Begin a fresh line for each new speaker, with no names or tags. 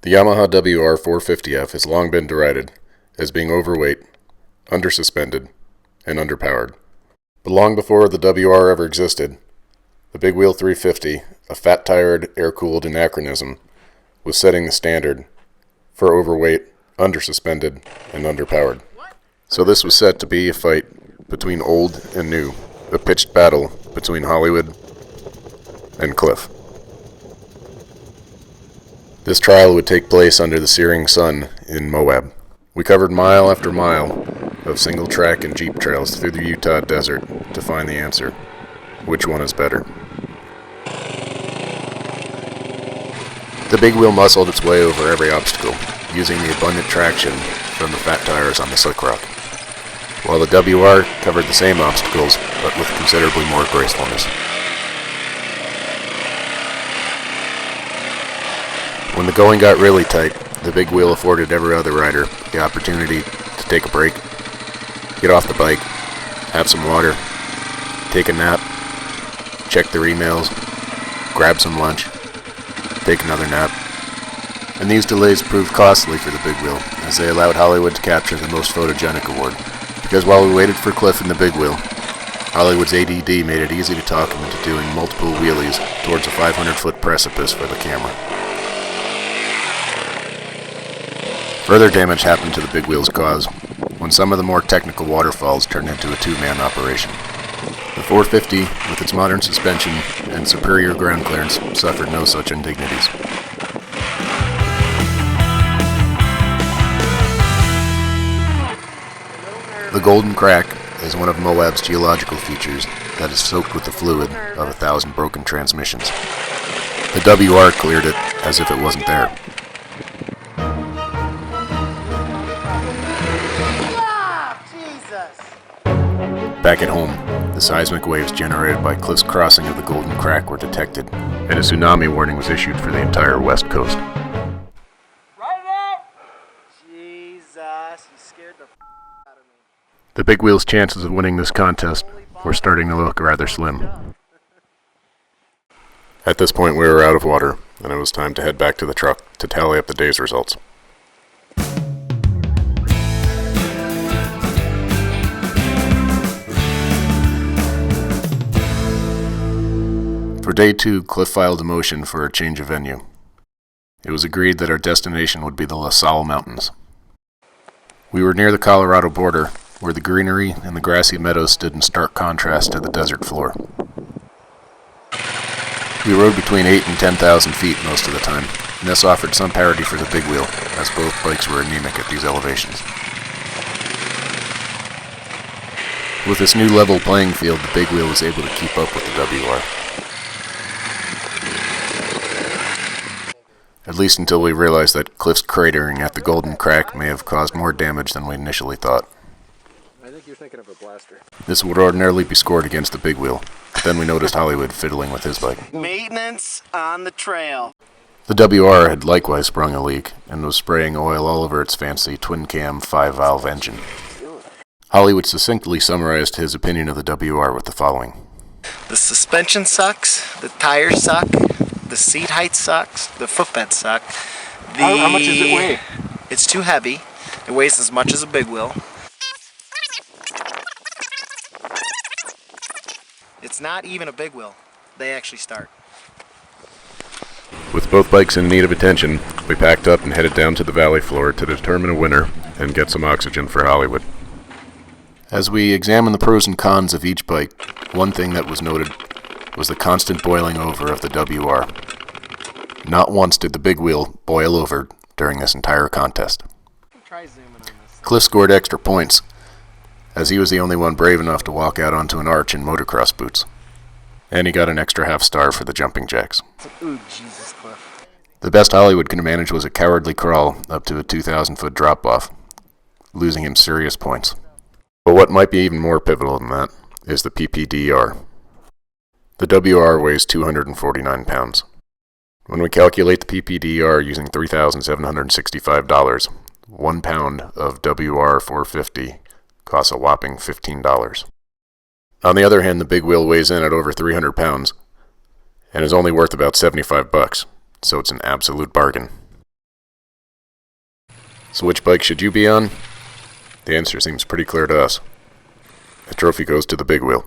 The Yamaha WR450F has long been derided as being overweight, undersuspended, and underpowered. But long before the WR ever existed, the BW350, a fat-tired, air-cooled anachronism, was setting the standard for overweight, undersuspended, and underpowered. So this was set to be a fight between old and new, a pitched battle between Hollywood and Cliff. This trial would take place under the searing sun in Moab. We covered mile after mile of single track and jeep trails through the Utah desert to find the answer. Which one is better? The BigWheel muscled its way over every obstacle, using the abundant traction from the fat tires on the slick rock, while the WR covered the same obstacles, but with considerably more gracefulness. When the going got really tight, the BigWheel afforded every other rider the opportunity to take a break, get off the bike, have some water, take a nap, check their emails, grab some lunch, take another nap. And these delays proved costly for the BigWheel, as they allowed Hollywood to capture the most photogenic award. Because while we waited for Cliff in the BigWheel, Hollywood's ADD made it easy to talk him into doing multiple wheelies towards a 500-foot precipice for the camera. Further damage happened to the BigWheel's cause when some of the more technical waterfalls turned into a two-man operation. The 450, with its modern suspension and superior ground clearance, suffered no such indignities. The Golden Crack is one of Moab's geological features that is soaked with the fluid of 1,000 broken transmissions. The WR cleared it as if it wasn't there. Back at home, the seismic waves generated by Cliff's crossing of the Golden Crack were detected, and a tsunami warning was issued for the entire west coast.
Right up! Jesus, you scared the out of me.
The BigWheel's chances of winning this contest were starting to look rather slim. At this point, we were out of water, and it was time to head back to the truck to tally up the day's results. For day 2, Cliff filed a motion for a change of venue. It was agreed that our destination would be the La Salle Mountains. We were near the Colorado border, where the greenery and the grassy meadows stood in stark contrast to the desert floor. We rode between 8,000 and 10,000 feet most of the time, and this offered some parity for the BigWheel, as both bikes were anemic at these elevations. With this new level playing field, the BigWheel was able to keep up with the WR. At least until we realized that Cliff's cratering at the Golden Crack may have caused more damage than we initially thought.
I think you're thinking of a blaster.
This would ordinarily be scored against the BigWheel, but then we noticed Hollywood fiddling with his bike.
Maintenance on the trail.
The WR had likewise sprung a leak and was spraying oil all over its fancy twin-cam 5-valve engine. Hollywood succinctly summarized his opinion of the WR with the following.
The suspension sucks, the tires suck, the seat height sucks, the footbeds suck.
How much does it weigh?
It's too heavy. It weighs as much as a BigWheel. It's not even a BigWheel. They actually start.
With both bikes in need of attention, we packed up and headed down to the valley floor to determine a winner and get some oxygen for Hollywood. As we examined the pros and cons of each bike, one thing that was noted was the constant boiling over of the WR. Not once did the BigWheel boil over during this entire contest. Cliff scored extra points, as he was the only one brave enough to walk out onto an arch in motocross boots. And he got an extra half star for the jumping jacks.
Ooh, Jesus, Cliff.
The best Hollywood could manage was a cowardly crawl up to a 2,000-foot drop-off, losing him serious points. But what might be even more pivotal than that is the PPDR. The WR weighs 249 pounds. When we calculate the PPDR using $3,765, 1 pound of WR450 costs a whopping $15. On the other hand, the BigWheel weighs in at over 300 pounds and is only worth about $75, so it's an absolute bargain. So which bike should you be on? The answer seems pretty clear to us. The trophy goes to the BigWheel.